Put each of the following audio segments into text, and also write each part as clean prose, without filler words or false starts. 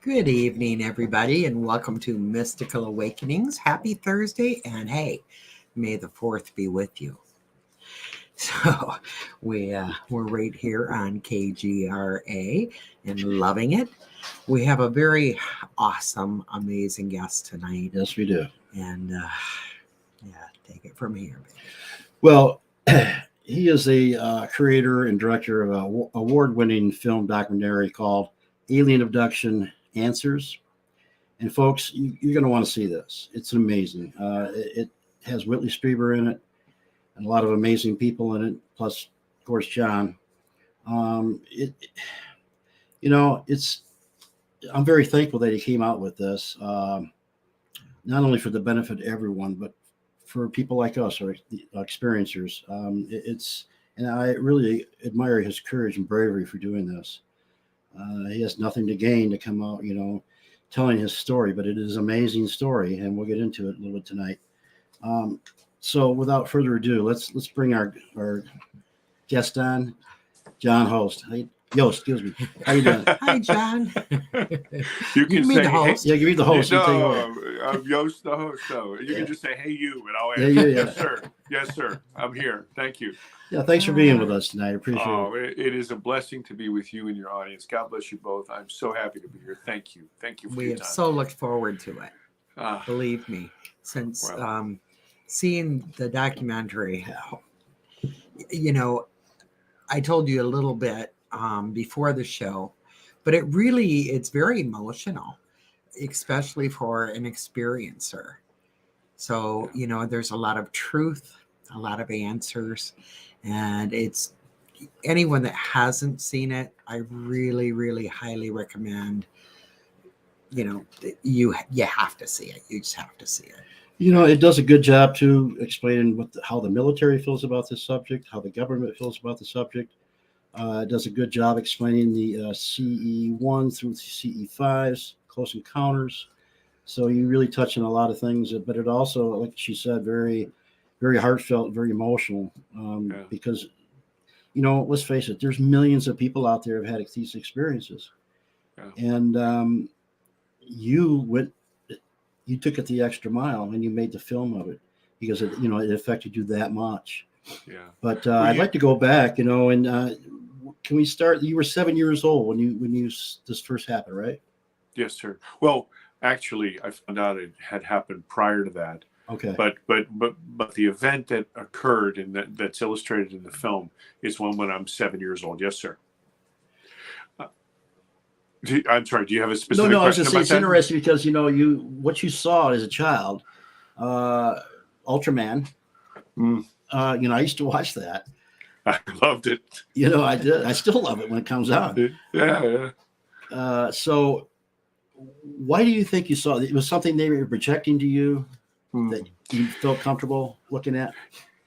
Good evening, everybody, and welcome to Mystical Awakenings. Happy Thursday, and hey, may the 4th be with you. So we're right here on KGRA and loving it. We have a very awesome, amazing guest tonight. Yes, we do. And take it from here, baby. Well, he is a creator and director of an award-winning film documentary called Alien Abduction Answers. And folks, you're going to want to see this. It's amazing. It has Whitley Strieber in it and a lot of amazing people in it, plus, of course, John. I'm very thankful that he came out with this, not only for the benefit of everyone, but for people like us or experiencers. And I really admire his courage and bravery for doing this. He has nothing to gain to come out, telling his story, but it is an amazing story, and we'll get into it a little bit tonight. So without further ado, let's bring our guest on, John Yost, excuse me. How you doing? Hi, John. You can say, the host. Yeah, give me the host. No, I'm Yost, the host. So you can just say, "Hey, you," and I'll answer. Yeah. Yes, sir. Yes, sir. I'm here. Thank you. Yeah, thanks for being with us tonight. I appreciate it. It is a blessing to be with you and your audience. God bless you both. I'm so happy to be here. Thank you. Thank you for We your have time. so looked forward to it. Believe me, since seeing the documentary, I told you a little bit before the show, but it's very emotional, especially for an experiencer. So, there's a lot of truth, a lot of answers, and it's anyone that hasn't seen it, I really, really highly recommend, you have to see it. You just have to see it. It does a good job too explaining how the military feels about this subject, how the government feels about the subject. It does a good job explaining the CE1 through CE5s, close encounters. So you really touch on a lot of things, but it also, like she said, very, very heartfelt, very emotional. Because, let's face it, there's millions of people out there who have had these experiences. Yeah. And you took it the extra mile and you made the film of it because it affected you that much. Yeah. But I'd like to go back, and can we start? You were 7 years old when this first happened, right? Yes, sir. Well, actually, I found out it had happened prior to that. Okay. But the event that occurred and that's illustrated in the film is one when I'm 7 years old. Yes, sir. I'm sorry. Do you have a specific question? No. I was just saying it's interesting because what you saw as a child, Ultraman. I used to watch that. I loved it. I did. I still love it when it comes out. Yeah. So, why do you think you saw it? It was something they were projecting to you that you felt comfortable looking at?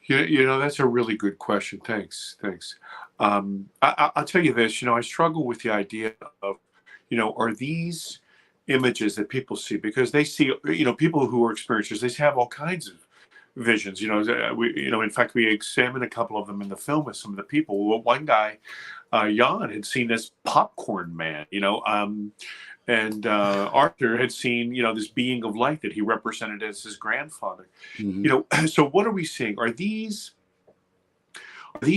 That's a really good question. Thanks. I'll tell you this. I struggle with the idea of, are these images that people see because they see, people who are experiencers, they have all kinds of visions. In fact, we examined a couple of them in the film with some of the people. Well, one guy, Jan, had seen this popcorn man, and Arthur had seen, this being of light that he represented as his grandfather. Mm-hmm. So what are we seeing? Are these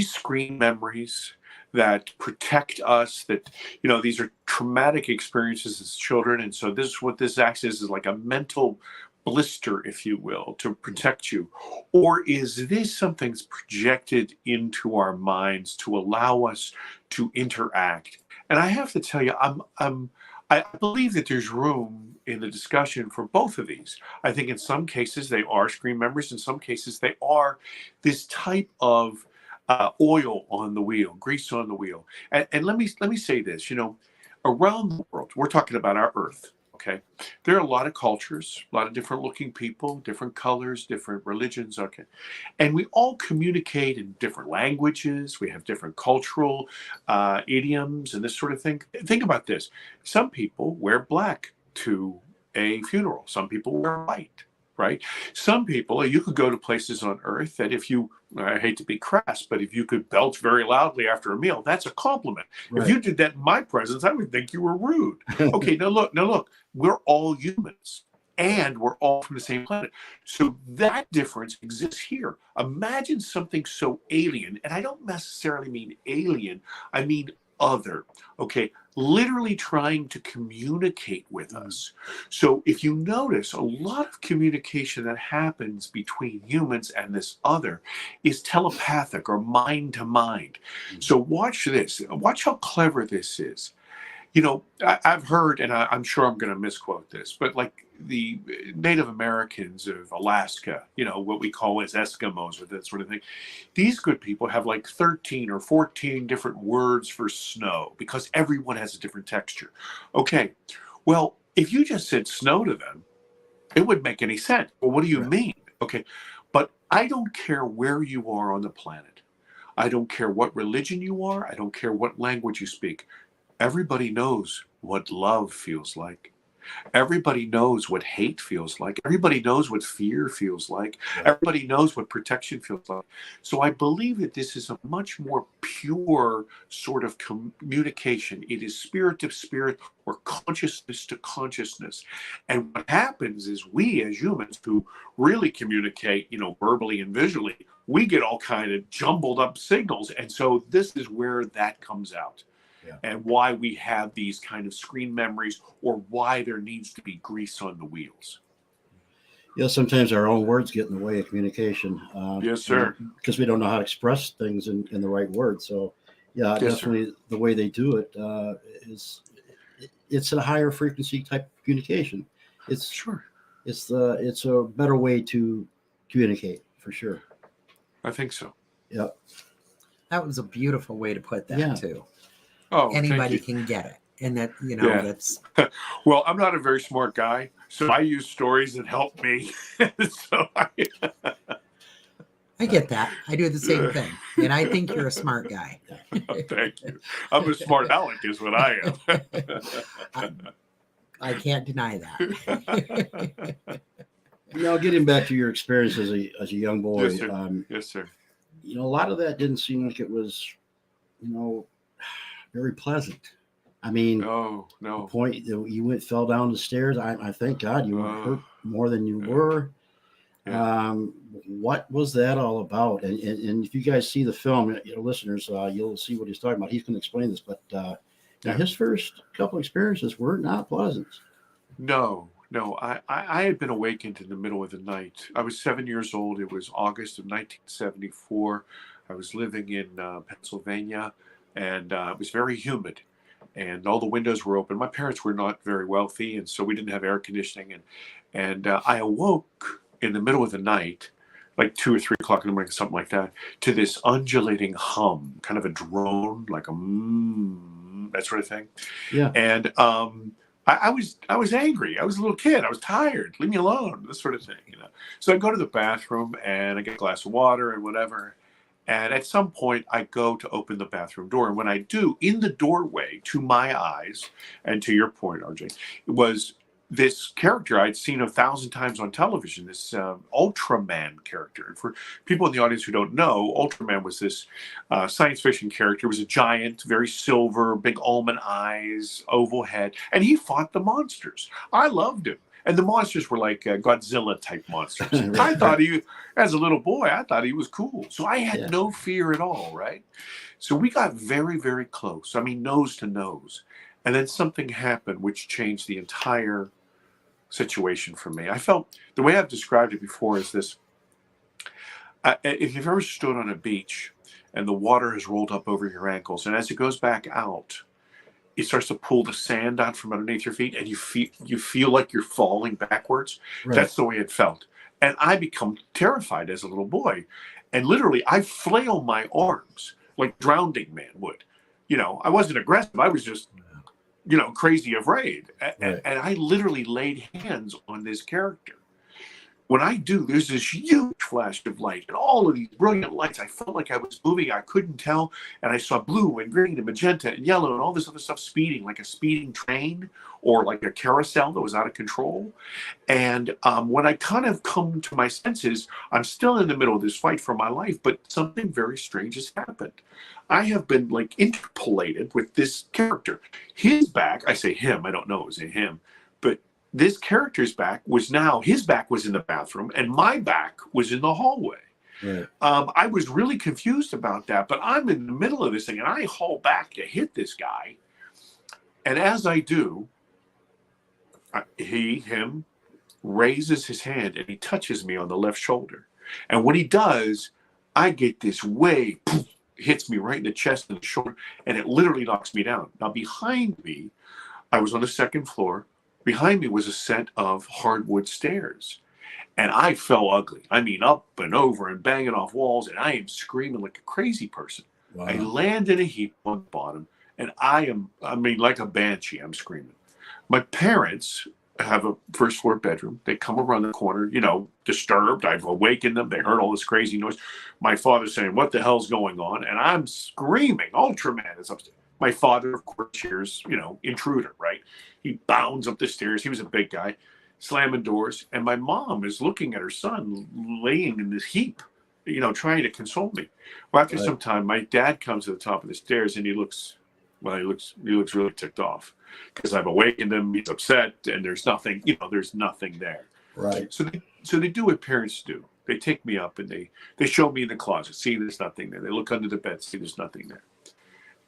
screen memories that protect us, that, you know, these are traumatic experiences as children. And so this is what this acts as, is like a mental blister, if you will, to protect you? Or is this something that's projected into our minds to allow us to interact? And I have to tell you, I believe that there's room in the discussion for both of these. I think in some cases they are screen memories. In some cases they are this type of oil on the wheel, grease on the wheel. And let me say this, you know, around the world, we're talking about our Earth. Okay, there are a lot of cultures, a lot of different looking people, different colors, different religions. Okay, and we all communicate in different languages. We have different cultural idioms and this sort of thing. Think about this: some people wear black to a funeral. Some people wear white. Right? Some people, you could go to places on Earth that if you, I hate to be crass, but if you could belch very loudly after a meal, that's a compliment. Right. If you did that in my presence, I would think you were rude. Okay, now look, we're all humans and we're all from the same planet. So that difference exists here. Imagine something so alien, and I don't necessarily mean alien, I mean other. Okay, literally trying to communicate with us. So if you notice, a lot of communication that happens between humans and this other is telepathic or mind to mind. So watch this. Watch how clever this is. You know, I've heard, and I'm sure I'm going to misquote this, but like the Native Americans of Alaska, you know, what we call as Eskimos or that sort of thing, these good people have like 13 or 14 different words for snow because everyone has a different texture. Okay, well, if you just said snow to them, it wouldn't make any sense. Well, what do you mean? Okay, but I don't care where you are on the planet. I don't care what religion you are. I don't care what language you speak. Everybody knows what love feels like. Everybody knows what hate feels like. Everybody knows what fear feels like. Right. Everybody knows what protection feels like. So I believe that this is a much more pure sort of communication. It is spirit to spirit or consciousness to consciousness. And what happens is we as humans who really communicate, you know, verbally and visually, we get all kind of jumbled up signals. And so this is where that comes out. Yeah. And why we have these kind of screen memories, or why there needs to be grease on the wheels. Yeah, sometimes our own words get in the way of communication. Yes, sir. Because we don't know how to express things in the right words. So, yeah, Yes, definitely the way they do it it's a higher frequency type of communication. It's Sure. it's a better way to communicate for sure. I think so. Yeah. That was a beautiful way to put that Yeah. too. Oh, Anybody thank you. can get it. And that, you know, Yeah. that's Well, I'm not a very smart guy, so I use stories that help me. So I get that. I do the same thing. And I think you're a smart guy. thank you. I'm a smart aleck is what I am. I can't deny that. You know, getting back to your experience as a young boy, Yes, sir. Yes, sir. you know, a lot of that didn't seem like it was, you know, very pleasant. I mean, No, the no. point that you fell down the stairs. I thank God you weren't hurt more than you yeah. were. Yeah. What was that all about? And if you guys see the film, your listeners, you'll see what he's talking about. He's going to explain this, but now his first couple experiences were not pleasant. No. I had been awakened in the middle of the night. I was 7 years old. It was August of 1974. I was living in Pennsylvania, and it was very humid, and all the windows were open. My parents were not very wealthy, and so we didn't have air conditioning. And I awoke in the middle of the night, like 2 or 3 o'clock in the morning, something like that, to this undulating hum, kind of a drone, like a that sort of thing. Yeah. And I was angry. I was a little kid. I was tired. Leave me alone. This sort of thing, you know. So I go to the bathroom and I get a glass of water and whatever. And at some point, I go to open the bathroom door. And when I do, in the doorway, to my eyes, and to your point, RJ, it was this character I'd seen 1,000 times on television, this Ultraman character. And for people in the audience who don't know, Ultraman was this science fiction character. He was a giant, very silver, big almond eyes, oval head, and he fought the monsters. I loved him. And the monsters were like Godzilla type monsters. Right. I thought as a little boy, I thought he was cool. So I had Yeah. no fear at all, right? So we got very, very close. I mean, nose to nose. And then something happened which changed the entire situation for me. I felt, the way I've described it before is this. If you've ever stood on a beach and the water has rolled up over your ankles, and as it goes back out, it starts to pull the sand out from underneath your feet, and you feel like you're falling backwards. Right. That's the way it felt. And I become terrified as a little boy. And literally, I flail my arms like Drowning Man would. You know, I wasn't aggressive. I was just, you know, crazy afraid. Right. And I literally laid hands on this character. When I do, there's this huge flash of light and all of these brilliant lights. I felt like I was moving. I couldn't tell. And I saw blue and green and magenta and yellow and all this other stuff speeding, like a speeding train or like a carousel that was out of control. And when I kind of come to my senses, I'm still in the middle of this fight for my life, but something very strange has happened. I have been like interpolated with this character. His back, I say him, I don't know, it was a him, but this character's back was now, his back was in the bathroom and my back was in the hallway. Right. I was really confused about that, but I'm in the middle of this thing and I haul back to hit this guy. And as I do, him raises his hand and he touches me on the left shoulder. And when he does, I get this wave, poof, hits me right in the chest and the shoulder, and it literally knocks me down. Now behind me, I was on the second floor. Behind me was a set of hardwood stairs. And I fell ugly. I mean, up and over and banging off walls, and I am screaming like a crazy person. Wow. I land in a heap on the bottom, and I mean, like a banshee, I'm screaming. My parents have a first floor bedroom. They come around the corner, you know, disturbed. I've awakened them. They heard all this crazy noise. My father's saying, "What the hell's going on?" And I'm screaming, "Ultraman is upstairs." My father, of course, hears, you know, intruder, right? He bounds up the stairs. He was a big guy, slamming doors. And my mom is looking at her son laying in this heap, you know, trying to console me. Well, after some time, my dad comes to the top of the stairs and he looks really ticked off because I've awakened him. He's upset and there's nothing, you know, there's nothing there. Right. So they do what parents do. They take me up and they show me in the closet, see there's nothing there. They look under the bed, see there's nothing there.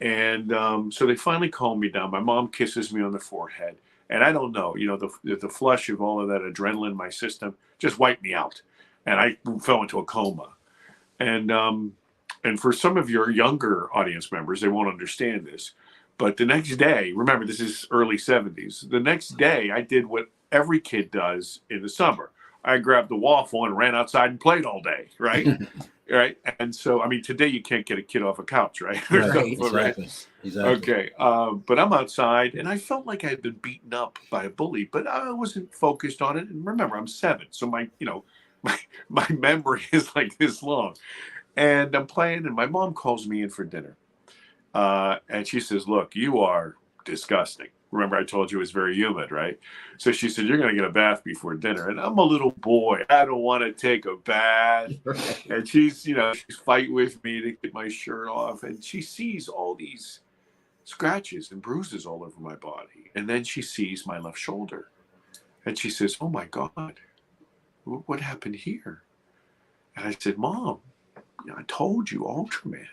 And so they finally calm me down. My mom kisses me on the forehead. And I don't know, you know, the flush of all of that adrenaline in my system just wiped me out. And I fell into a coma. And for some of your younger audience members, they won't understand this. But the next day, remember, this is early 70s. The next day, I did what every kid does in the summer. I grabbed the waffle and ran outside and played all day, right? Right. And so, I mean, today you can't get a kid off a couch, right? Right. Exactly. Okay. But I'm outside and I felt like I had been beaten up by a bully, but I wasn't focused on it. And remember, I'm 7. So my memory is like this long. And I'm playing and my mom calls me in for dinner. And she says, "Look, you are disgusting." Remember, I told you it was very humid, right? So she said, "You're going to get a bath before dinner." And I'm a little boy. I don't want to take a bath. Right. And she's fighting with me to get my shirt off. And she sees all these scratches and bruises all over my body. And then she sees my left shoulder. And she says, "Oh, my God, what happened here?" And I said, "Mom, I told you, Ultraman."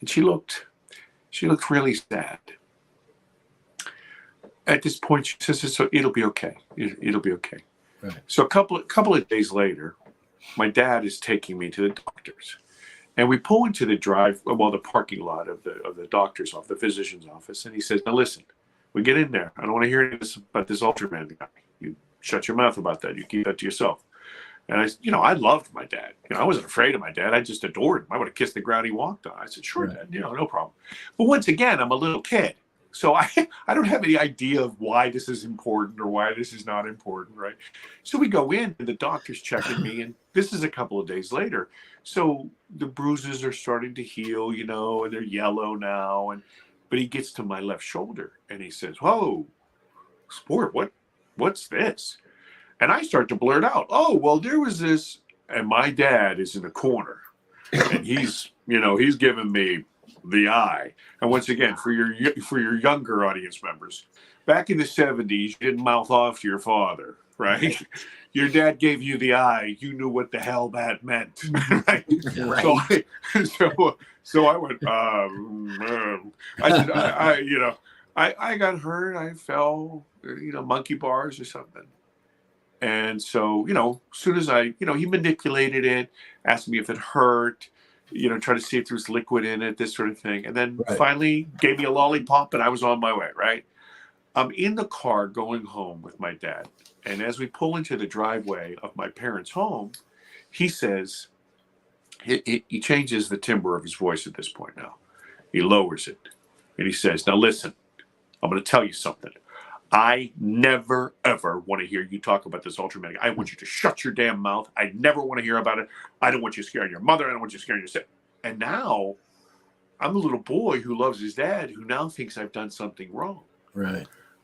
And she looked really sad. At this point, she says, "So it'll be okay. It'll be okay." Right. So a couple of days later, my dad is taking me to the doctor's, and we pull into the the parking lot of the doctor's office, the physician's office, and he says, "Now listen, we get in there. I don't want to hear anything about this Ultraman guy. You shut your mouth about that. You keep that to yourself." And I loved my dad. I wasn't afraid of my dad. I just adored him. I would have kissed the ground he walked on. I said, "Sure, Right. Dad, no problem." But once again, I'm a little kid. So I don't have any idea of why this is important or why this is not important, right? So we go in and the doctor's checking me, and this is a couple of days later. So the bruises are starting to heal, and they're yellow now. But he gets to my left shoulder and he says, "Whoa, sport, what's this?" And I start to blurt out, "Oh, well, there was this," and my dad is in the corner and he's giving me the eye. And once again, for your younger audience members, back in the 70s, you didn't mouth off to your father, right? Your dad gave you the eye. You knew what the hell that meant, right? Right. So I went, I said, I got hurt. I fell, monkey bars or something. And so, as soon as he manipulated it, asked me if it hurt, try to see if there's liquid in it, this sort of thing. And then finally gave me a lollipop and I was on my way, right? I'm in the car going home with my dad. And as we pull into the driveway of my parents' home, he says, he changes the timbre of his voice at this point now. He lowers it. And he says, now listen, I'm going to tell you something. I never, ever want to hear you talk about this Ultraman. I want you to shut your damn mouth. I never want to hear about it. I don't want you scaring your mother. I don't want you scaring yourself. And now I'm a little boy who loves his dad, who now thinks I've done something wrong.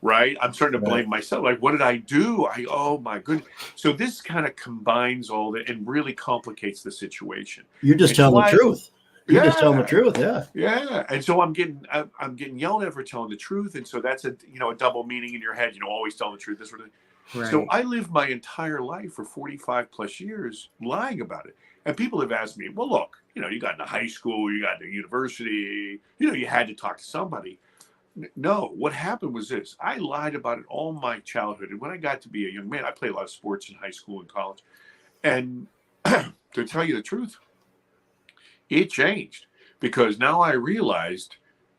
Right? I'm starting to blame myself. Like, what did I do? Oh my goodness. So this kind of combines all that and really complicates the situation. You're just telling the truth. You're just telling the truth, yeah. And so I'm getting yelled at for telling the truth, and so that's a double meaning in your head. Always telling the truth. This sort of thing. Right. So I lived my entire life for 45 plus years lying about it, and people have asked me, well, look, you got into high school, you got into university, you had to talk to somebody. No, what happened was this: I lied about it all my childhood, and when I got to be a young man, I played a lot of sports in high school and college, and to tell you the truth, it changed because now I realized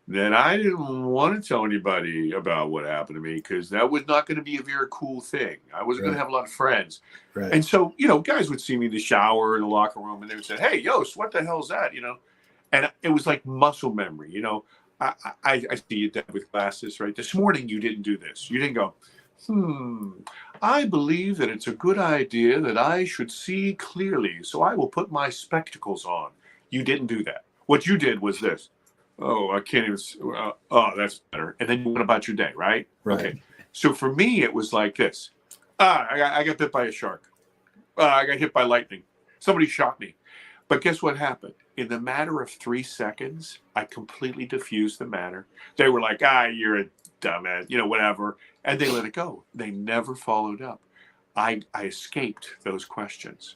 that I didn't want to tell anybody about what happened to me because that was not going to be a very cool thing. I wasn't going to have a lot of friends. And so, guys would see me in the shower, in the locker room, and they would say, hey, Yost, what the hell's that? And it was like muscle memory. I see you, Dad, with glasses, right? This morning you didn't do this. You didn't go, I believe that it's a good idea that I should see clearly, so I will put my spectacles on. You didn't do that. What you did was this. Oh, I can't even. Oh, that's better. And then you went about your day, right? Okay. So for me, it was like this. I got bit by a shark. I got hit by lightning. Somebody shot me. But guess what happened? In the matter of 3 seconds, I completely diffused the matter. They were like, you're a dumbass, whatever. And they let it go. They never followed up. I escaped those questions.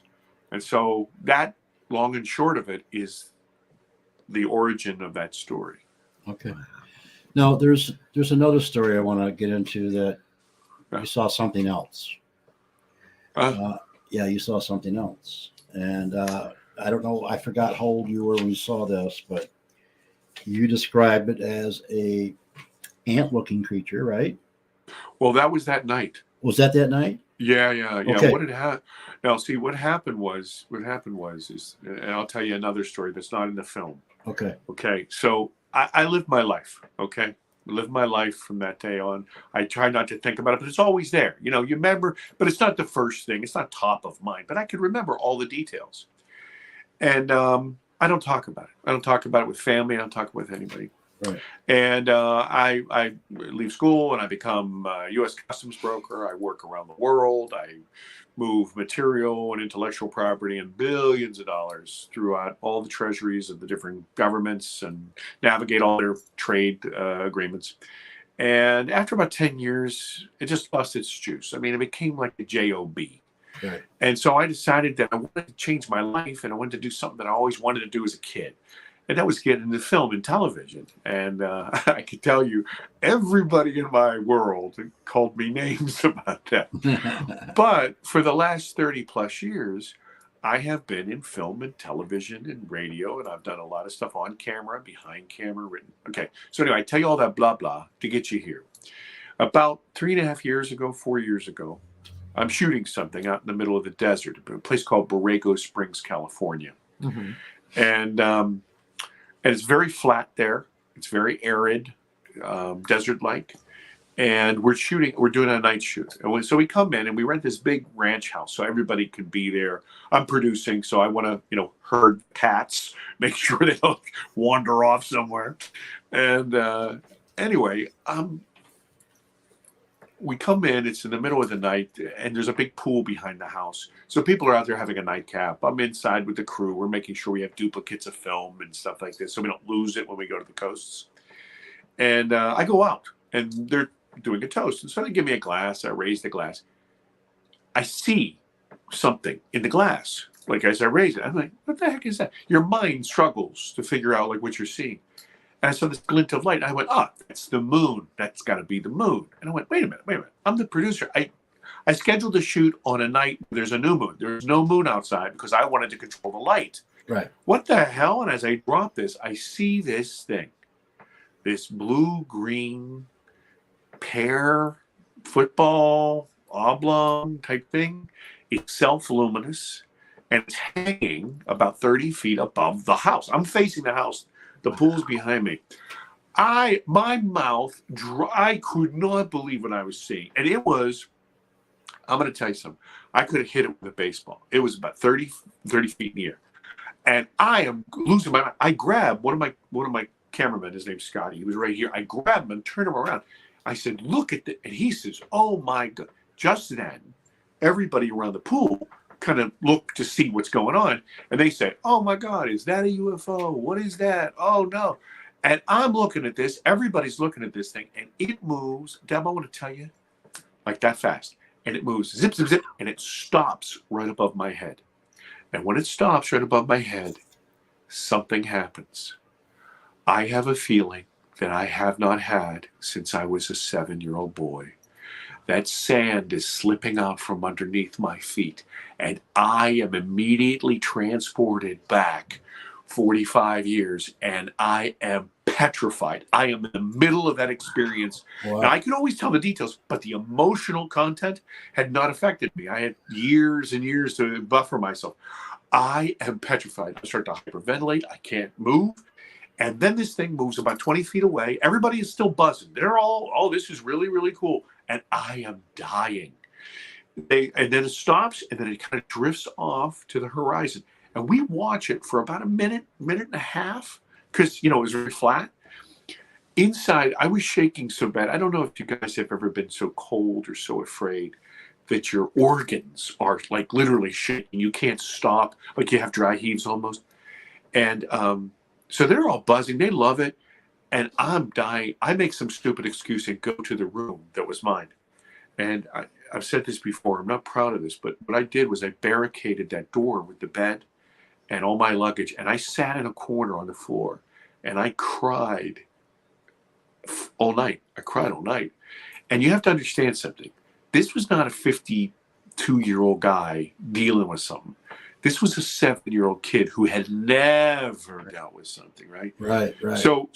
And so that, long and short of it, is the origin of that story. Okay. Now there's another story I want to get into that you saw something else. You saw something else. And I don't know, I forgot how old you were when you saw this, but you described it as a ant-looking creature, right? Well, that was that night. Was that night? Yeah. Okay. What had happened? Now, see, what happened was, and I'll tell you another story that's not in the film. Okay. So I lived my life. Okay. I lived my life from that day on. I try not to think about it, but it's always there. You remember, but it's not the first thing. It's not top of mind, but I can remember all the details. And I don't talk about it. I don't talk about it with family. I don't talk with anybody. Right. And I leave school and I become a U.S. Customs broker. I work around the world. I move material and intellectual property and billions of dollars throughout all the treasuries of the different governments and navigate all their trade agreements. And after about 10 years, it just lost its juice. I mean, it became like a job. Right. And so I decided that I wanted to change my life and I wanted to do something that I always wanted to do as a kid. And that was get into film and television. And I can tell you, everybody in my world called me names about that. But for the last 30 plus years, I have been in film and television and radio, and I've done a lot of stuff on camera, behind camera, written. Okay, so anyway, I tell you all that blah, blah to get you here. About 3.5 years ago, 4 years ago, I'm shooting something out in the middle of the desert, a place called Borrego Springs, California. Mm-hmm. And it's very flat there. It's very arid, desert-like. And we're doing a night shoot. And so we come in and we rent this big ranch house so everybody can be there. I'm producing, so I want to, herd cats, make sure they don't wander off somewhere. And anyway, we come in, it's in the middle of the night, and there's a big pool behind the house. So people are out there having a nightcap. I'm inside with the crew. We're making sure we have duplicates of film and stuff like this so we don't lose it when we go to the coasts. And I go out, and they're doing a toast. And so they give me a glass. I raise the glass. I see something in the glass. Like as I raise it, I'm like, what the heck is that? Your mind struggles to figure out like what you're seeing. And I saw this glint of light. And I went, oh, that's the moon. That's got to be the moon. And I went, wait a minute. I'm the producer. I scheduled a shoot on a night where there's a new moon. There's no moon outside because I wanted to control the light. Right. What the hell? And as I drop this, I see this thing, this blue-green pear football oblong type thing. It's self-luminous, and it's hanging about 30 feet above the house. I'm facing the house. The pool's behind me. My mouth, I could not believe what I was seeing. And it was, I'm going to tell you something. I could have hit it with a baseball. It was about 30 feet in the air. And I am losing my mind. I grabbed one of my cameramen, his name's Scotty. He was right here. I grabbed him and turned him around. I said, look at this. And he says, oh my God. Just then, everybody around the pool kind of look to see what's going on. And they say, oh my God, is that a UFO? What is that? Oh no. And I'm looking at this. Everybody's looking at this thing. And it moves. Deb, I want to tell you, like that fast. And it moves, zip, zip, zip. And it stops right above my head. And when it stops right above my head, something happens. I have a feeling that I have not had since I was a 7-year-old boy. That sand is slipping out from underneath my feet, and I am immediately transported back 45 years, and I am petrified. I am in the middle of that experience. Wow. Now, I can always tell the details, but the emotional content had not affected me. I had years and years to buffer myself. I am petrified. I start to hyperventilate. I can't move. And then this thing moves about 20 feet away. Everybody is still buzzing. They're all, oh, this is really, really cool. And I am dying. And then it stops, and then it kind of drifts off to the horizon. And we watch it for about a minute and a half, because, you know, it was very flat. Inside, I was shaking so bad. I don't know if you guys have ever been so cold or so afraid that your organs are like literally shaking. You can't stop, like you have dry heaves almost. And so they're all buzzing. They love it. And I'm dying. I make some stupid excuse and go to the room that was mine. And I've said this before. I'm not proud of this, but what I did was I barricaded that door with the bed and all my luggage. And I sat in a corner on the floor and I cried all night. I cried all night. And you have to understand something. This was not a 52-year-old guy dealing with something. This was a 7-year-old kid who had never dealt with something, right? Right. So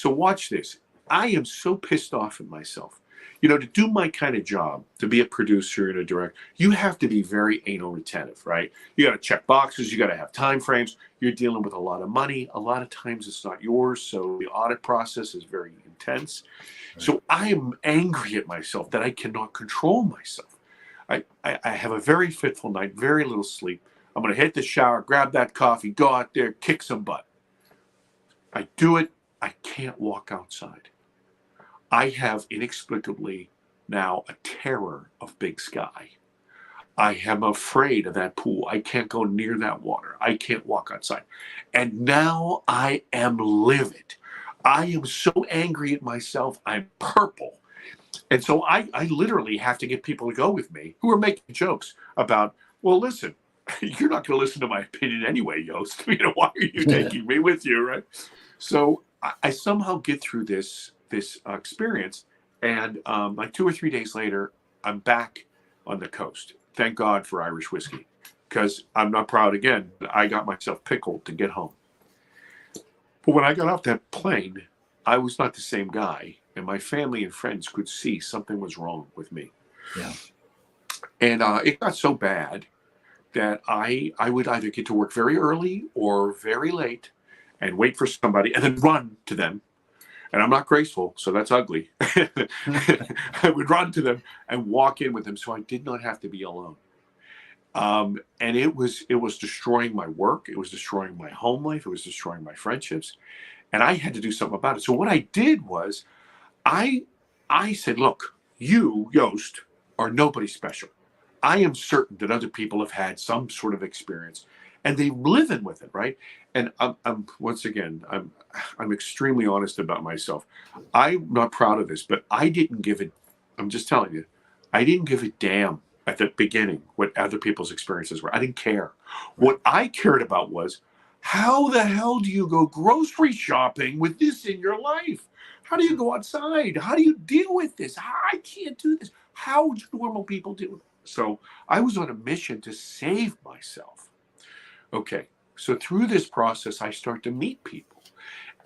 watch this. I am so pissed off at myself. You know, to do my kind of job, to be a producer and a director, you have to be very anal retentive, right? You got to check boxes. You got to have time frames. You're dealing with a lot of money. A lot of times it's not yours, so the audit process is very intense. Right. So I am angry at myself that I cannot control myself. I have a very fitful night, very little sleep. I'm going to hit the shower, grab that coffee, go out there, kick some butt. I do it. I can't walk outside. I have inexplicably now a terror of big sky. I am afraid of that pool. I can't go near that water. I can't walk outside. And now I am livid. I am so angry at myself. I'm purple. And so I literally have to get people to go with me who are making jokes about, well, listen, you're not going to listen to my opinion anyway, Yost. You know, why are you taking me with you, right? So I somehow get through this experience, and like 2 or 3 days later, I'm back on the coast. Thank God for Irish whiskey, because I'm not proud again. I got myself pickled to get home. But when I got off that plane, I was not the same guy, and my family and friends could see something was wrong with me. Yeah. And it got so bad that I would either get to work very early or very late and wait for somebody and then run to them. And I'm not graceful, so that's ugly. I would run to them and walk in with them so I did not have to be alone. And it was destroying my work. It was destroying my home life. It was destroying my friendships. And I had to do something about it. So what I did was I said, look, you, Yost, are nobody special. I am certain that other people have had some sort of experience. and they living with it, right? And I'm once again, I'm extremely honest about myself. I'm not proud of this, but I didn't give it. I'm just telling you, I didn't give a damn at the beginning what other people's experiences were. I didn't care. Right. What I cared about was, how the hell do you go grocery shopping with this in your life? How do you go outside? How do you deal with this? I can't do this. How do normal people do it? So I was on a mission to save myself. Okay, so through this process, I start to meet people.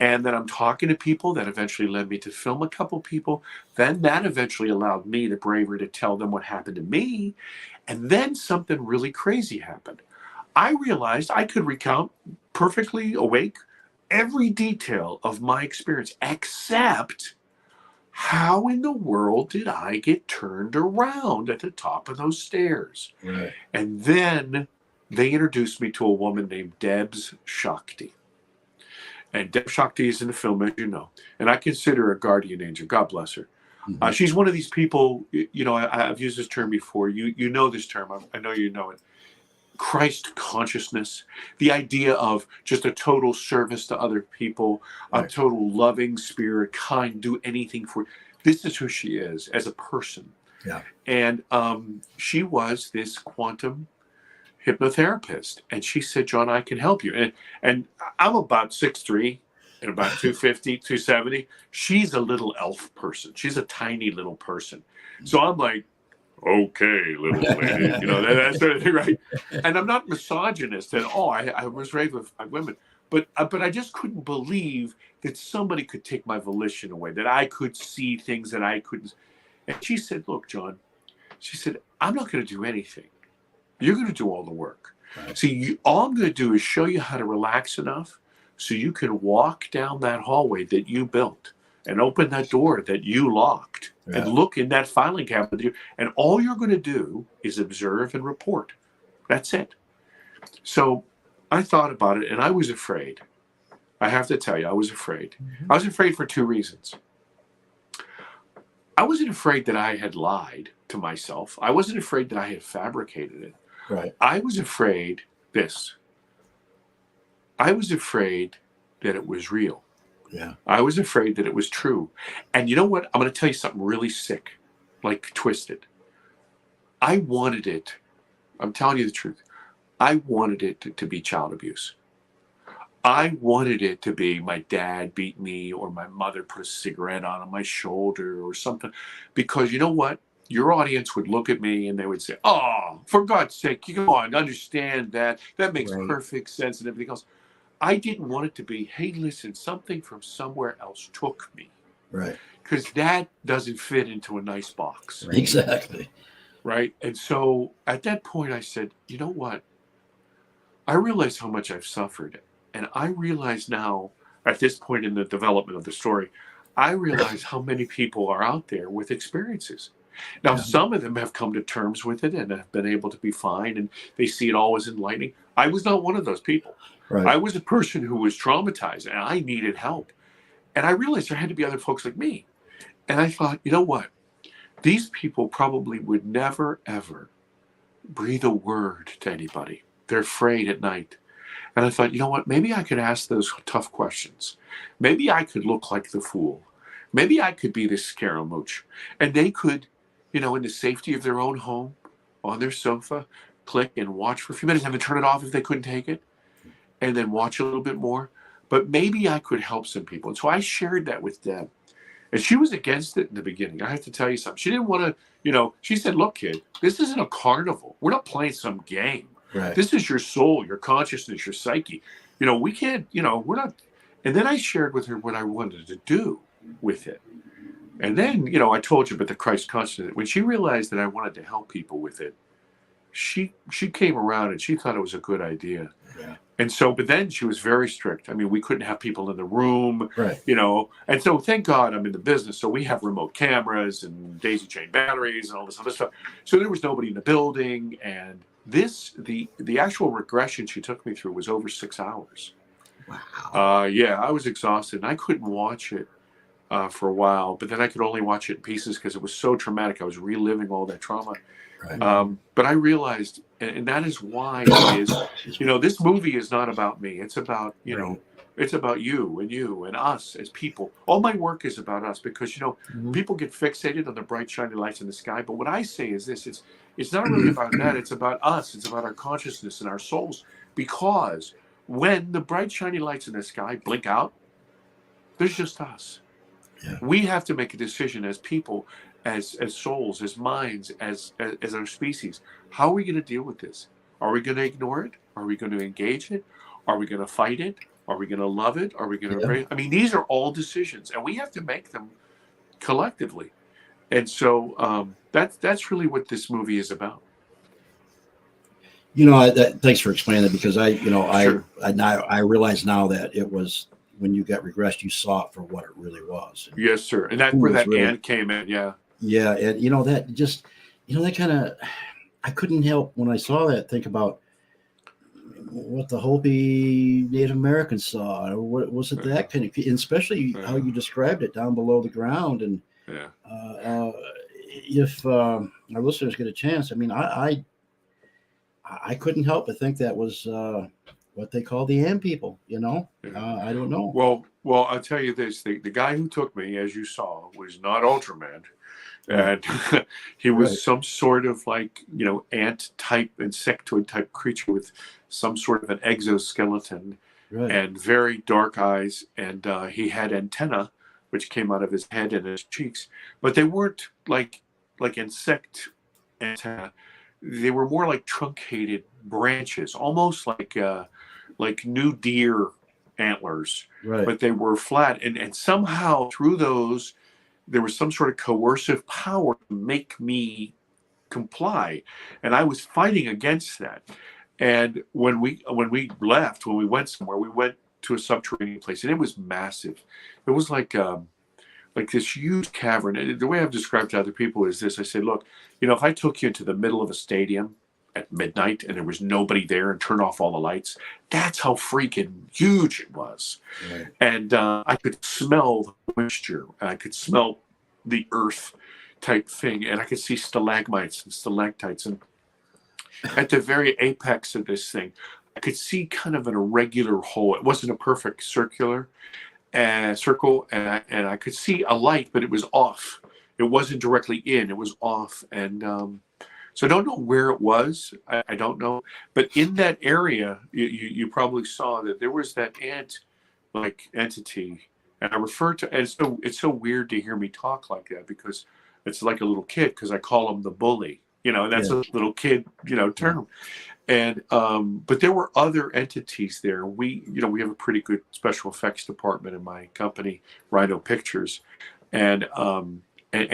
And then I'm talking to people that eventually led me to film a couple people. Then that eventually allowed me the bravery to tell them what happened to me. And then something really crazy happened. I realized I could recount perfectly awake every detail of my experience, except how in the world did I get turned around at the top of those stairs? Right. And then they introduced me to a woman named Debs Shakti. And Deb Shakti is in the film, as you know. And I consider her a guardian angel. God bless her. Mm-hmm. She's one of these people, you know, I've used this term before. You know this term. I know you know it. Christ consciousness, the idea of just a total service to other people, a Right. total loving spirit, kind, do anything for. This is who she is as a person. Yeah. And she was this quantum hypnotherapist, and she said, John, I can help you. And I'm about 6'3" and about 250, 270. She's a little elf person. She's a tiny little person. So I'm like, okay, little lady, you know, that sort of thing, right? And I'm not misogynist at all. I was raised with 5 women, but I just couldn't believe that somebody could take my volition away, that I could see things that I couldn't. And she said, look, John, she said, I'm not going to do anything. You're going to do all the work. Right. See, all I'm going to do is show you how to relax enough so you can walk down that hallway that you built and open that door that you locked. Yeah. And look in that filing cabinet. And all you're going to do is observe and report. That's it. So I thought about it, and I was afraid. I have to tell you, I was afraid. Mm-hmm. I was afraid for 2 reasons. I wasn't afraid that I had lied to myself. I wasn't afraid that I had fabricated it. Right. I was afraid this. I was afraid that it was real. Yeah. I was afraid that it was true. And you know what? I'm going to tell you something really sick, like twisted. I wanted it. I'm telling you the truth. I wanted it to be child abuse. I wanted it to be my dad beat me or my mother put a cigarette on my shoulder or something. Because you know what? Your audience would look at me and they would say, oh, for God's sake, you come on, understand that. That makes Right. perfect sense and everything else. I didn't want it to be, hey, listen, something from somewhere else took me. Right. Because that doesn't fit into a nice box. Right. Exactly. Right. And so at that point, I said, you know what? I realize how much I've suffered. And I realize now, at this point in the development of the story, I realize how many people are out there with experiences. Now, Yeah. some of them have come to terms with it and have been able to be fine, and they see it all as enlightening. I was not one of those people. Right. I was a person who was traumatized, and I needed help. And I realized there had to be other folks like me. And I thought, you know what? These people probably would never, ever breathe a word to anybody. They're afraid at night. And I thought, you know what? Maybe I could ask those tough questions. Maybe I could look like the fool. Maybe I could be this scaramouche. And they could, you know, in the safety of their own home, on their sofa, click and watch for a few minutes and then turn it off if they couldn't take it, and then watch a little bit more. But maybe I could help some people. And so I shared that with Deb. And she was against it in the beginning. I have to tell you something. She didn't want to, you know, she said, look, kid, this isn't a carnival. We're not playing some game. Right. This is your soul, your consciousness, your psyche. You know, we can't, you know, we're not. And then I shared with her what I wanted to do with it. And then, you know, I told you about the Christ consciousness. When she realized that I wanted to help people with it, she came around and she thought it was a good idea. Yeah. And so, but then she was very strict. I mean, we couldn't have people in the room, Right. you know. And so, thank God I'm in the business. So we have remote cameras and daisy chain batteries and all this other stuff. So there was nobody in the building. And this, the actual regression she took me through was over 6 hours. Wow. Yeah, I was exhausted and I couldn't watch it for a while. But then I could only watch it in pieces because it was so traumatic. I was reliving all that trauma. Right. But I realized And that is why it is, Excuse you me. know, this movie is not about me. It's about, you Right. know, it's about you and us as people. All my work is about us because, you know, Mhm. people get fixated on the bright, shiny lights in the sky. But what I say is this, it's not really about that. It's about us. It's about our consciousness and our souls. Because when the bright, shiny lights in the sky blink out, there's just us. Yeah. We have to make a decision as people, as souls, as minds, as our species. How are we going to deal with this? Are we going to ignore it? Are we going to engage it? Are we going to fight it? Are we going to love it? Are we going to Yeah. embrace? I mean, these are all decisions, and we have to make them collectively. And so that's really what this movie is about. You know, thanks for explaining that, because Sure. I realize now that it was, when you got regressed, you saw it for what it really was. And Yes, sir. And that's who where was that really, ant came in. Yeah. yeah, and that just, that kind of, I couldn't help when I saw that think about what the Hopi Native Americans saw, or what was it, that kind of, and especially how you described it down below the ground. And Yeah. if our listeners get a chance, I mean, I couldn't help but think that was what they call the Am people. Yeah. I don't know. Well, I'll tell you this: the guy who took me, as you saw, was not Ultraman, Right. and he was Right. some sort of like, you know, ant type, insectoid type creature with some sort of an exoskeleton Right. and very dark eyes, and he had antenna which came out of his head and his cheeks, but they weren't like insect antenna. They were more like truncated branches, almost like new deer antlers, Right. but they were flat. And somehow through those, there was some sort of coercive power to make me comply. And I was fighting against that. And when we left, when we went somewhere, we went to a subterranean place, and it was massive. It was like this huge cavern. And the way I've described to other people is this: I said, look, you know, if I took you into the middle of a stadium at midnight and there was nobody there and turned off all the lights, that's how freaking huge it was. Right. And I could smell the moisture, and I could smell the earth type thing, and I could see stalagmites and stalactites. And at the very apex of this thing, I could see kind of an irregular hole. It wasn't a perfect circle, and I could see a light, but it was off. It wasn't directly in; it was off. And so I don't know where it was. I don't know, but in that area, you probably saw that there was that ant like entity, and I refer to. And so it's so weird to hear me talk like that, because it's like a little kid, because I call him the bully. You know, and that's Yeah. a little kid, you know, term. And but there were other entities there. We have a pretty good special effects department in my company, Rhino Pictures, and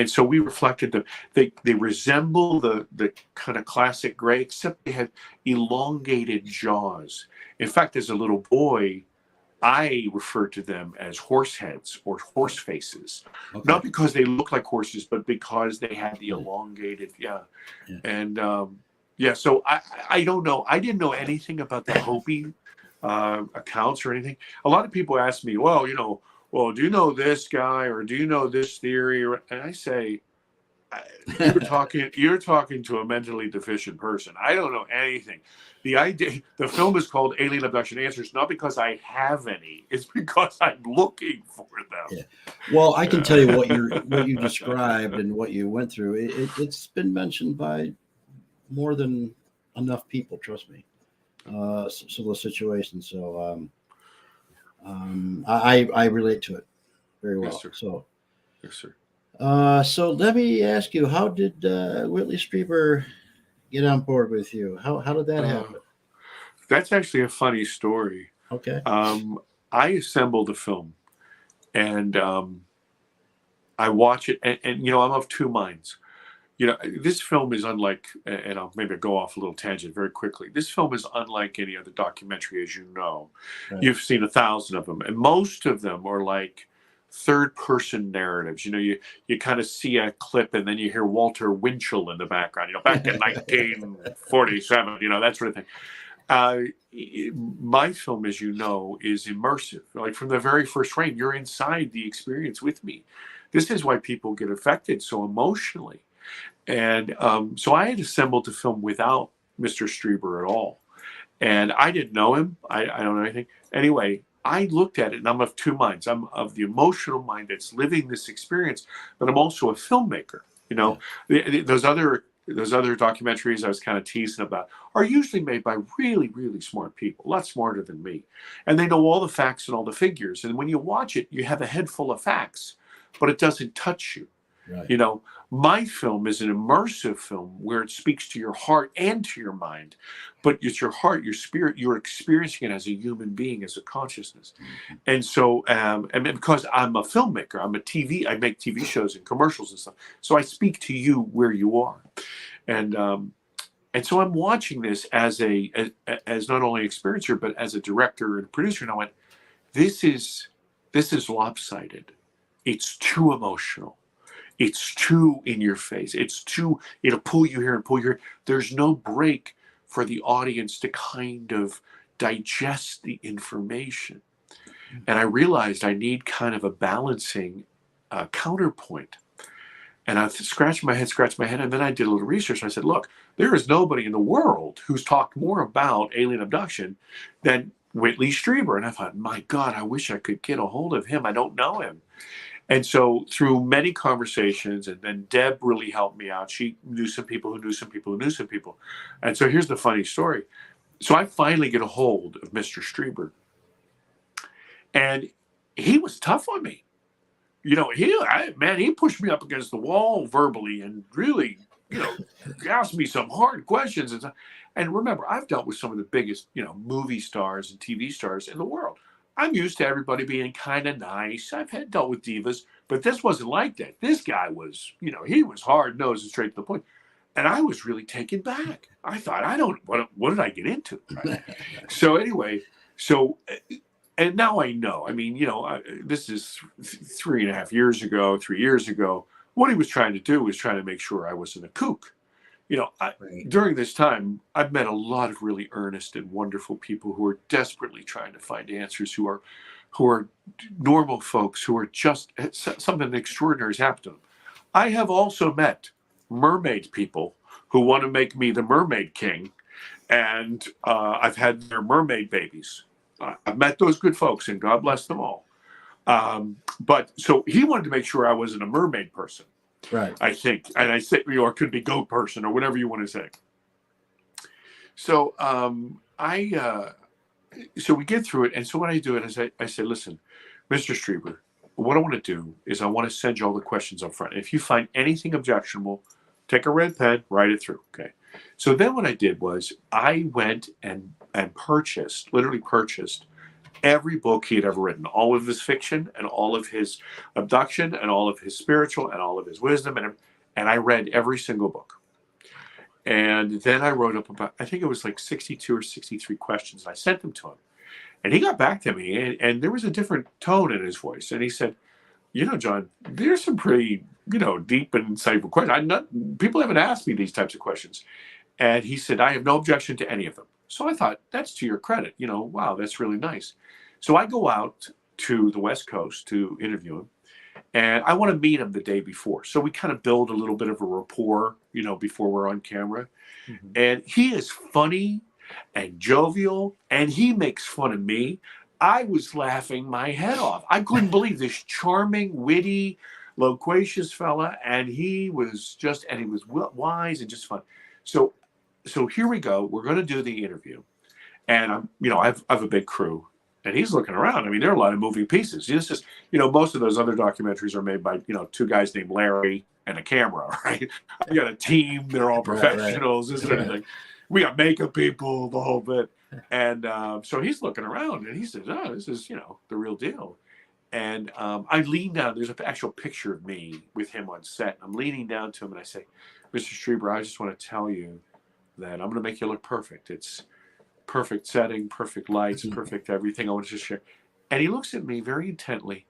so we reflected them. They resemble the kind of classic gray, except they had elongated jaws. In fact, as a little boy, I referred to them as horse heads or horse faces, Okay. not because they look like horses, but because they had the elongated, yeah. And yeah, so I don't know. I didn't know anything about the Hopi accounts or anything. A lot of people ask me, well, do you know this guy, or do you know this theory? And I say, you're talking to a mentally deficient person. I don't know anything. The film is called Alien Abduction Answers, not because I have any. It's because I'm looking for them. Yeah. Well, I can tell you what you described and what you went through. It's been mentioned by more than enough people. Trust me. So those situations. So I relate to it very well. Yes, sir. So. Yes, sir. So let me ask you, how did Whitley Strieber get on board with you? How did that happen? That's actually a funny story. Okay. I assembled a film, and I watch it, and I'm of two minds. This film is unlike, and I'll maybe go off a little tangent very quickly. This film is unlike any other documentary, as you know. Right. You've seen 1,000 of them, and most of them are like third-person narratives. You kind of see a clip, and then you hear Walter Winchell in the background. Back in 1947, that sort of thing. My film, as you know, is immersive. Like from the very first frame, you're inside the experience with me. This is why people get affected so emotionally. And so I had assembled the film without Mr. Strieber at all. And I didn't know him. I don't know anything. Anyway, I looked at it and I'm of two minds. I'm of the emotional mind that's living this experience, but I'm also a filmmaker. You know, those other documentaries I was kind of teasing about are usually made by really, really smart people, a lot smarter than me. And they know all the facts and all the figures. And when you watch it, you have a head full of facts, but it doesn't touch you. Right. You know, my film is an immersive film where it speaks to your heart and to your mind, but it's your heart, your spirit, you're experiencing it as a human being, as a consciousness. And so, and because I'm a filmmaker, I make TV shows and commercials and stuff. So I speak to you where you are. And so I'm watching this as not only an experiencer, but as a director and producer. And I went, this is lopsided. It's too emotional. It's too in your face. It'll pull you here and pull you here. There's no break for the audience to kind of digest the information. And I realized I need kind of a balancing counterpoint. And I scratched my head, and then I did a little research. And I said, look, there is nobody in the world who's talked more about alien abduction than Whitley Strieber. And I thought, my God, I wish I could get a hold of him. I don't know him. And so through many conversations, and then Deb really helped me out. She knew some people who knew some people who knew some people. And so here's the funny story. So I finally get a hold of Mr. Strieber. And he was tough on me. You know, he pushed me up against the wall verbally and really, you know, asked me some hard questions. And remember, I've dealt with some of the biggest, you know, movie stars and TV stars in the world. I'm used to everybody being kind of nice. I've dealt with divas, but this wasn't like that. This guy was, you know, he was hard-nosed and straight to the point. And I was really taken back. I thought, what did I get into? Right? So anyway, and now I know. I mean, you know, this is 3 years ago. What he was trying to do was trying to make sure I wasn't a kook. You know, during this time, I've met a lot of really earnest and wonderful people who are desperately trying to find answers, who are normal folks, who are just something extraordinary has happened to them. I have also met mermaid people who want to make me the mermaid king, and I've had their mermaid babies. I've met those good folks, and God bless them all. But so he wanted to make sure I wasn't a mermaid person. Right. I think, and I said, or it could be goat person or whatever you want to say. So so we get through it, and so what I do is I say, listen, Mr. Strieber, what I want to do is I want to send you all the questions up front. If you find anything objectionable, take a red pen, write it through. Okay. So then what I did was I went and literally purchased every book he had ever written, all of his fiction and all of his abduction and all of his spiritual and all of his wisdom. And I read every single book. And then I wrote up about, I think it was like 62 or 63 questions. And I sent them to him. And he got back to me, and there was a different tone in his voice. And he said, you know, John, there's some pretty, you know, deep and insightful questions. People haven't asked me these types of questions. And he said, I have no objection to any of them. So I thought, that's to your credit. You know, wow, that's really nice. So I go out to the West Coast to interview him, and I want to meet him the day before. So we kind of build a little bit of a rapport, you know, before we're on camera. Mm-hmm. And he is funny and jovial, and he makes fun of me. I was laughing my head off. I couldn't believe this charming, witty, loquacious fella, and he was wise and just fun. So here we go. We're going to do the interview, and I have a big crew. And he's looking around. I mean, there are a lot of moving pieces. It's just, you know, most of those other documentaries are made by, you know, two guys named Larry and a camera, right? I got a team. They're all professionals. Right. This sort of thing. We got makeup people, the whole bit. And so he's looking around, and he says, oh, this is, you know, the real deal. And I lean down. There's an actual picture of me with him on set. I'm leaning down to him, and I say, Mr. Strieber, I just want to tell you that I'm going to make you look perfect. It's perfect setting, perfect lights, perfect everything. I want to just share. And he looks at me very intently,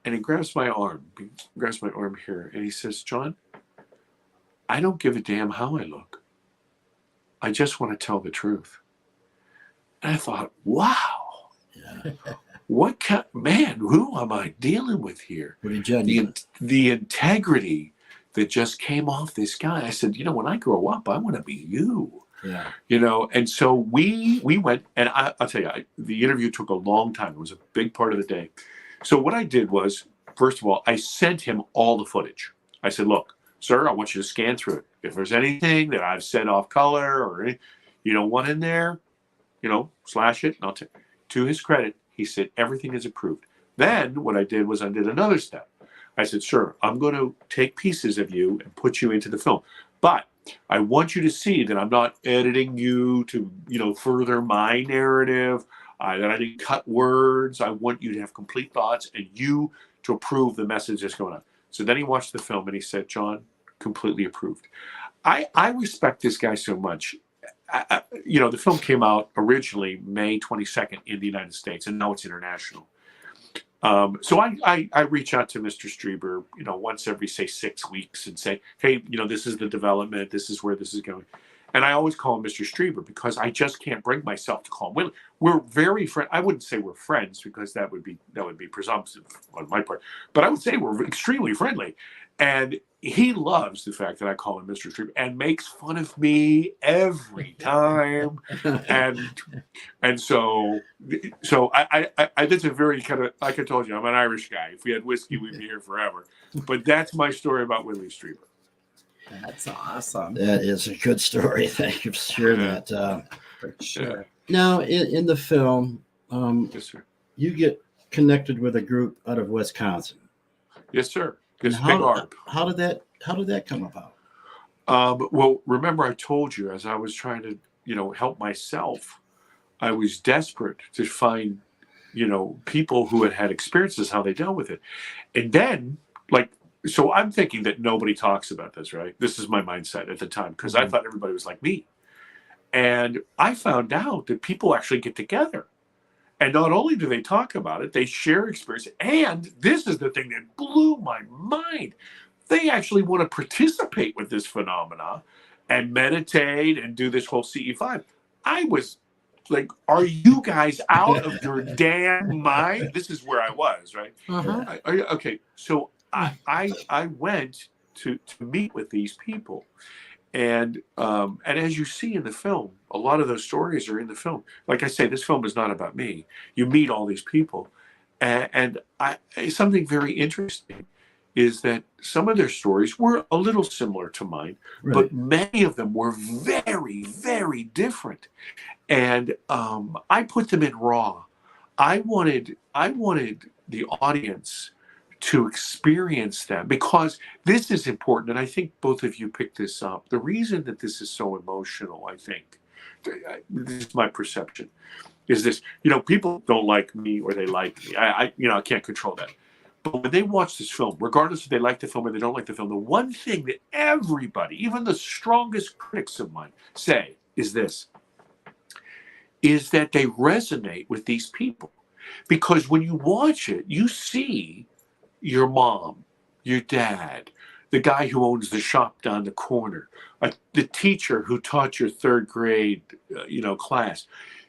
and he grabs my arm. He grabs my arm here, and he says, John, I don't give a damn how I look. I just want to tell the truth. And I thought, wow, what kind, man, who am I dealing with here? Pretty genuine. The integrity, that just came off this guy. I said, you know, when I grow up, I want to be you. Yeah. You know, and so we went, and I'll tell you, the interview took a long time. It was a big part of the day. So what I did was, first of all, I sent him all the footage. I said, look, sir, I want you to scan through it. If there's anything that I've said off color or you don't want in there, you know, slash it. And I'll to his credit, he said everything is approved. Then what I did was I did another step. I said, sir, I'm going to take pieces of you and put you into the film, but I want you to see that I'm not editing you to, you know, further my narrative, that I didn't cut words. I want you to have complete thoughts and you to approve the message that's going on. So then he watched the film and he said, John, completely approved. I respect this guy so much. You know, the film came out originally May 22nd in the United States, and now it's international. So I reach out to Mr. Strieber, you know, once every, say, 6 weeks and say, hey, you know, this is the development. This is where this is going. And I always call him Mr. Strieber because I just can't bring myself to call him Willie. We're very friends. I wouldn't say we're friends because that would be presumptive on my part. But I would say we're extremely friendly. And he loves the fact that I call him Mr. Strieber and makes fun of me every time. And so I that's a very kind of, like I told you, I'm an Irish guy. If we had whiskey, we'd be here forever. But that's my story about Willie Strieber. That's awesome. That is a good story. Thank you for sharing that. For sure. Yeah. Now, in the film, Yes, sir. you get connected with a group out of Wisconsin. Yes, sir. It's And Big Arb. How did that come about? Well, remember I told you as I was trying to, you know, help myself, I was desperate to find, you know, people who had experiences, how they dealt with it. And then, like, so I'm thinking that nobody talks about this, right? This is my mindset at the time because I thought everybody was like me. And I found out that people actually get together. And not only do they talk about it, they share experience. And this is the thing that blew my mind. They actually want to participate with this phenomena and meditate and do this whole CE5. I was like, are you guys out of your damn mind? This is where I was, right? Uh-huh. Okay, so I went to meet with these people. And as you see in the film, a lot of those stories are in the film. Like I say, this film is not about me. You meet all these people. And something very interesting is that some of their stories were a little similar to mine, Right. but many of them were very, very different. And I put them in raw. I wanted the audience to experience them because this is important. And I think both of you picked this up. The reason that this is so emotional, I think, this is my perception, is this, you know, people don't like me or they like me. I can't control that. But when they watch this film, regardless if they like the film or they don't like the film, the one thing that everybody, even the strongest critics of mine, say is this, is that they resonate with these people. Because when you watch it, you see your mom, your dad, the guy who owns the shop down the corner, the teacher who taught your third grade, class.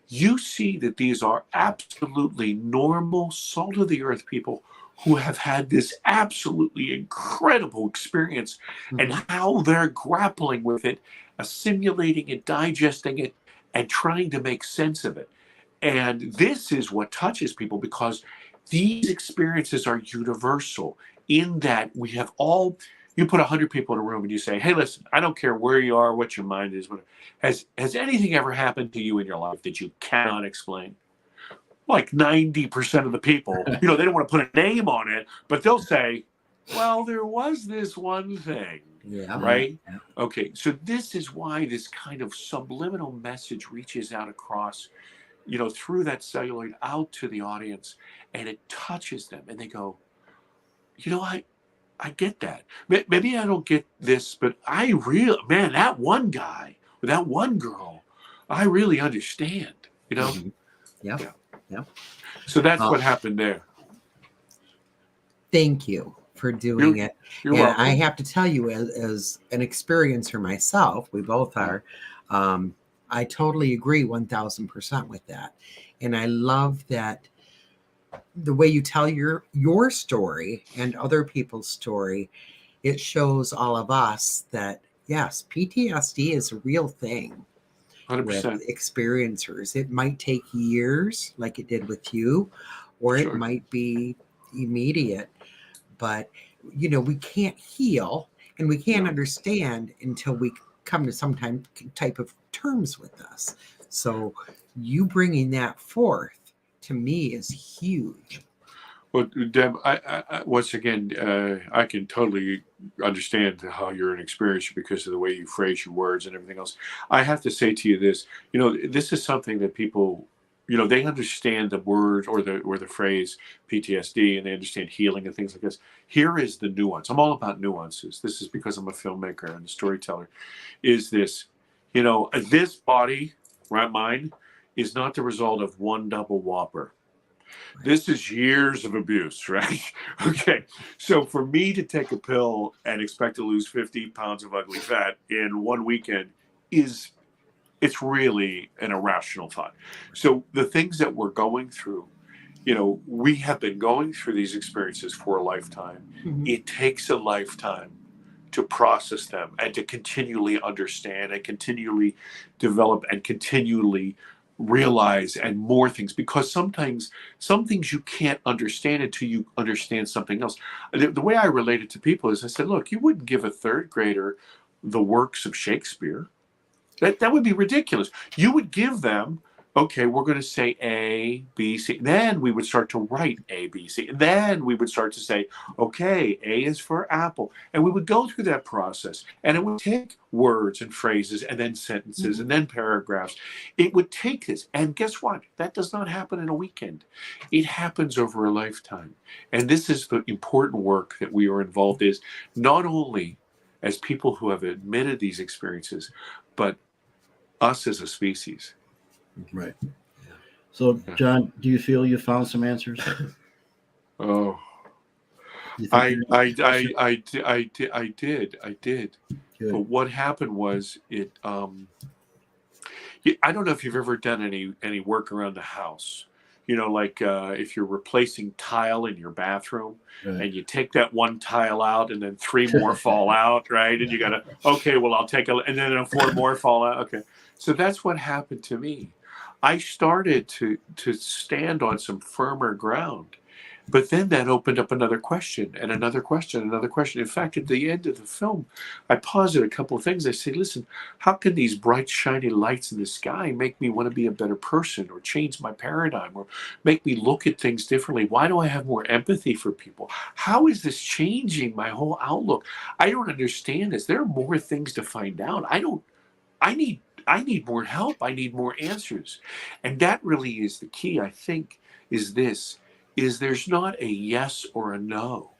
You see that these are absolutely normal, salt of the earth people who have had this absolutely incredible experience and how they're grappling with it, assimilating it, digesting it, and trying to make sense of it. And this is what touches people because these experiences are universal in that we have all, you put 100 people in a room and you say, hey, listen, I don't care where you are, what your mind is. Has anything ever happened to you in your life that you cannot explain? Like 90% of the people, they don't want to put a name on it, but they'll say, well, there was this one thing. Yeah. Right? Yeah. Okay. So this is why this kind of subliminal message reaches out across, through that celluloid out to the audience, and it touches them and they go, I get that. Maybe I don't get this, but that one guy or that one girl, I really understand, Mhm. Yeah. Yeah. Yeah. So that's what happened there. Thank you for doing it. You're and welcome. I have to tell you, as an experiencer myself, we both are, I totally agree 1000% with that. And I love that the way you tell your story and other people's story it shows all of us that, yes, PTSD is a real thing with 100%. experiencers. It might take years, like it did with you, or it Sure. might be immediate. But, we can't heal and we can't No. understand until we come to some type of terms with us. So you bringing that forth to me is huge. Well, Deb, I once again, I can totally understand how you're an experiencer because of the way you phrase your words and everything else. I have to say to you this, this is something that people, they understand the word or the phrase PTSD, and they understand healing and things like this. Here is the nuance. I'm all about nuances. This is because I'm a filmmaker and a storyteller. Is this, this body, right, mine, is not the result of one double whopper. This is years of abuse, right? Okay. So for me to take a pill and expect to lose 50 pounds of ugly fat in one weekend it's really an irrational thought. So the things that we're going through, we have been going through these experiences for a lifetime. Mhm. It takes a lifetime to process them and to continually understand and continually develop and continually realize and more things, because sometimes some things you can't understand until you understand something else. The way I relate it to people is I said, look, you wouldn't give a third grader the works of Shakespeare. That would be ridiculous. You would give them, okay, we're going to say A, B, C. Then we would start to write A, B, C. And then we would start to say, okay, A is for apple. And we would go through that process. And it would take words and phrases and then sentences and then paragraphs. It would take this. And guess what? That does not happen in a weekend. It happens over a lifetime. And this is the important work that we are involved in, is not only as people who have admitted these experiences, but us as a species. Right. So, John, do you feel you found some answers? Oh, You think I you- did. Good. But what happened was I don't know if you've ever done any work around the house. Like if you're replacing tile in your bathroom, Right. and you take that one tile out and then three more fall out, right? And you gotta, okay, well, I'll take and then four more fall out. Okay. So that's what happened to me. I started to stand on some firmer ground. But then that opened up another question and another question, another question. In fact, at the end of the film, I posit a couple of things. I say, listen, how can these bright, shiny lights in the sky make me want to be a better person, or change my paradigm, or make me look at things differently? Why do I have more empathy for people? How is this changing my whole outlook? I don't understand this. There are more things to find out. I need more help. I need more answers. And that really is the key, I think, is there's not a yes or a no.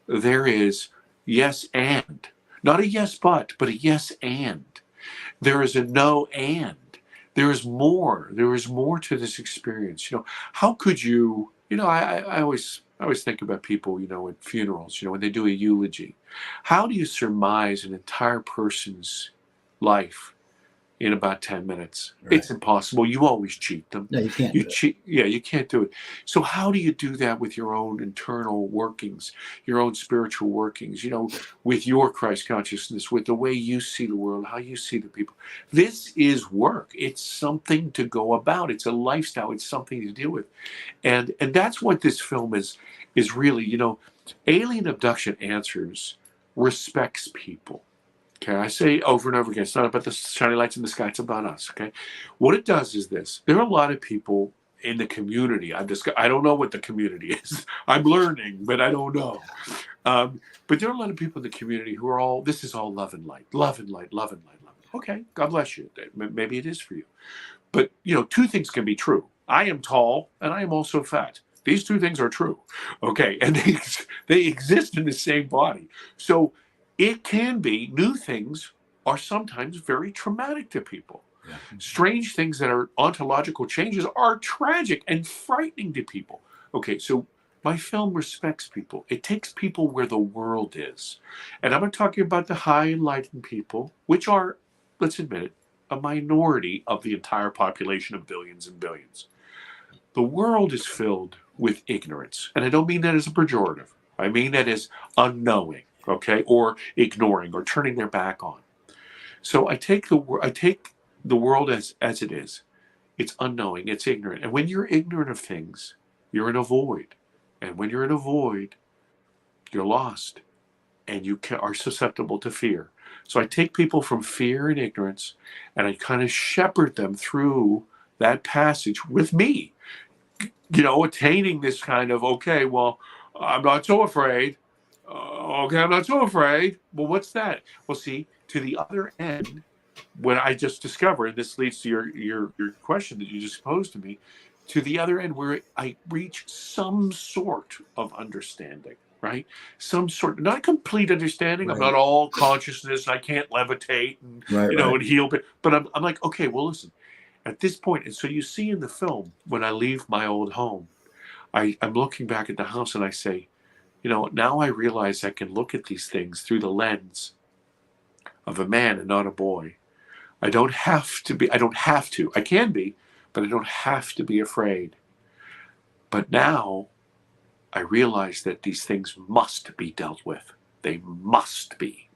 There is yes and. Not a yes but a yes and. There is a no and. There is more. There is more to this experience. How could you, I always think about people, at funerals, when they do a eulogy. How do you surmise an entire person's life in about 10 minutes? Right. It's impossible. You always cheat them. No, you can't. You cheat. Yeah, you can't do it. So how do you do that with your own internal workings, your own spiritual workings, with your Christ consciousness, with the way you see the world, how you see the people? This is work. It's something to go about. It's a lifestyle. It's something to deal with. And that's what this film is really, Alien Abduction Answers respects people. Okay, I say over and over again, it's not about the shiny lights in the sky, it's about us, okay? What it does is this. There are a lot of people in the community. I don't know what the community is. I'm learning, but I don't know. But there are a lot of people in the community who are this is all love and light, love and light, love and light, love. Okay, God bless you. Maybe it is for you. But, two things can be true. I am tall and I am also fat. These two things are true, okay? And they exist in the same body. So it can be, new things are sometimes very traumatic to people. Yeah. Strange things that are ontological changes are tragic and frightening to people. Okay, so my film respects people. It takes people where the world is. And I'm not talking about the high enlightened people, which are, let's admit it, a minority of the entire population of billions and billions. The world is filled with ignorance. And I don't mean that as a pejorative. I mean that as unknowing. okay, or ignoring or turning their back on. So I take the world as it is. It's unknowing, it's ignorant. And when you're ignorant of things, you're in a void. And when you're in a void, you're lost, and you are susceptible to fear. So I take people from fear and ignorance, and I kind of shepherd them through that passage with me, attaining this kind of, okay, well, I'm not so afraid. Okay, I'm not so afraid. Well, what's that? Well, see, to the other end, when I just discovered, this leads to your question that you just posed to me, to the other end where I reach some sort of understanding, right? Some sort, not complete understanding. Right. I'm not all consciousness. I can't levitate and, Right. and heal, but I'm like, okay, well, listen, at this point, and so you see in the film, when I leave my old home, I'm looking back at the house and I say, now I realize I can look at these things through the lens of a man and not a boy. I don't have to. I can be, but I don't have to be afraid. But now I realize that these things must be dealt with. They must be.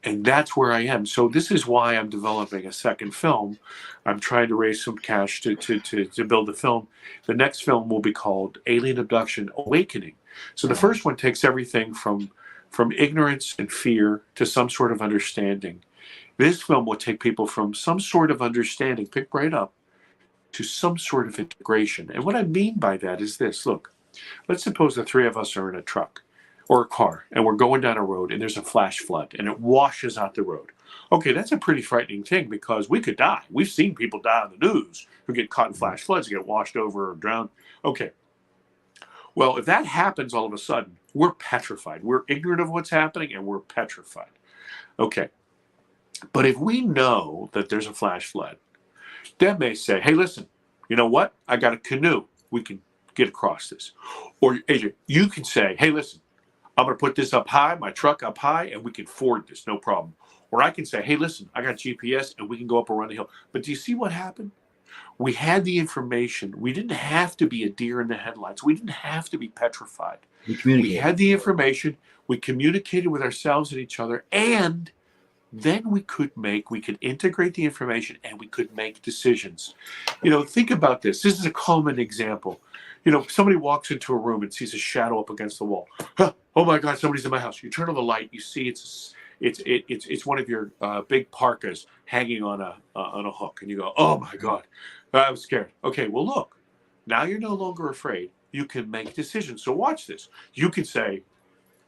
And that's where I am. So this is why I'm developing a second film. I'm trying to raise some cash to build the film. The next film will be called Alien Abduction Awakening. So the first one takes everything from ignorance and fear to some sort of understanding. This film will take people from some sort of understanding, pick right up, to some sort of integration. And what I mean by that is this. Look, let's suppose the three of us are in a truck or a car, and we're going down a road, and there's a flash flood, and it washes out the road. Okay, that's a pretty frightening thing, because we could die. We've seen people die on the news who get caught in flash floods, get washed over or drowned. Okay. Well, if that happens all of a sudden, we're petrified. We're ignorant of what's happening, and we're petrified. Okay. But if we know that there's a flash flood, Deb may say, hey, listen, you know what? I got a canoe. We can get across this. Or Adrian, you can say, hey, listen, I'm going to put this up high, my truck up high, and we can ford this, no problem. Or I can say, hey, listen, I got GPS, and we can go up around the hill. But do you see what happened? We had the information. We didn't have to be a deer in the headlights. We didn't have to be petrified. We had the information. We communicated with ourselves and each other, and then we could integrate the information, and we could make decisions. Think about this. This is a common example. Somebody walks into a room and sees a shadow up against the wall. Huh, oh my God, somebody's in my house. You turn on the light, you see it's one of your big parkas hanging on a hook, and you go, oh my God, I was scared. Okay, well look, now you're no longer afraid. You can make decisions. So watch this. You can say,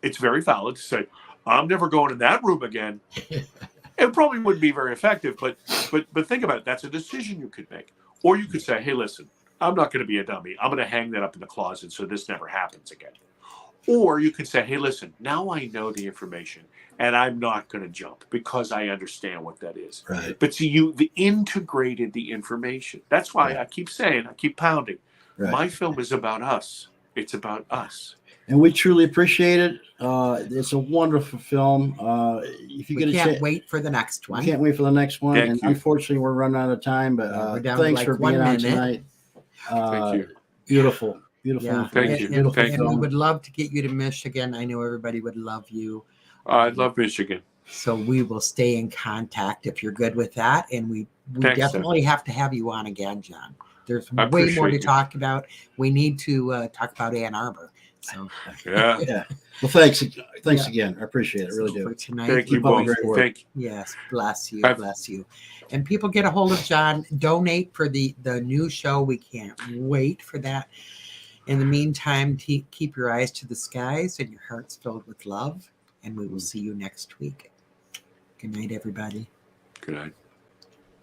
it's very valid to say, I'm never going in that room again. It probably wouldn't be very effective, but think about it. That's a decision you could make. Or you could say, hey, listen, I'm not going to be a dummy. I'm going to hang that up in the closet so this never happens again. Or you could say, hey, listen, now I know the information, and I'm not going to jump because I understand what that is. Right. But see, you integrated the information. That's why I keep saying, I keep pounding. Right. My film is about us. It's about us. And we truly appreciate it. It's a wonderful film. If you we can't wait for the next one. Can't wait for the next one. Thank and you. Unfortunately, we're running out of time. But thanks for being on tonight. Thank you. Beautiful. Yeah. Thank you. And we would love to get you to Michigan. I know everybody would love you. I love Michigan. So we will stay in contact if you're good with that. And we definitely have to have you on again, John. There's way more to talk about. We need to talk about Ann Arbor. So yeah. Well, thanks again. I appreciate it. Really do. For tonight, thank you both. Thank you. Yes, bless you, bless you. And people get a hold of John. Donate for the new show. We can't wait for that. In the meantime, keep your eyes to the skies and your hearts filled with love. And we will see you next week. Good night, everybody. Good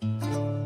night.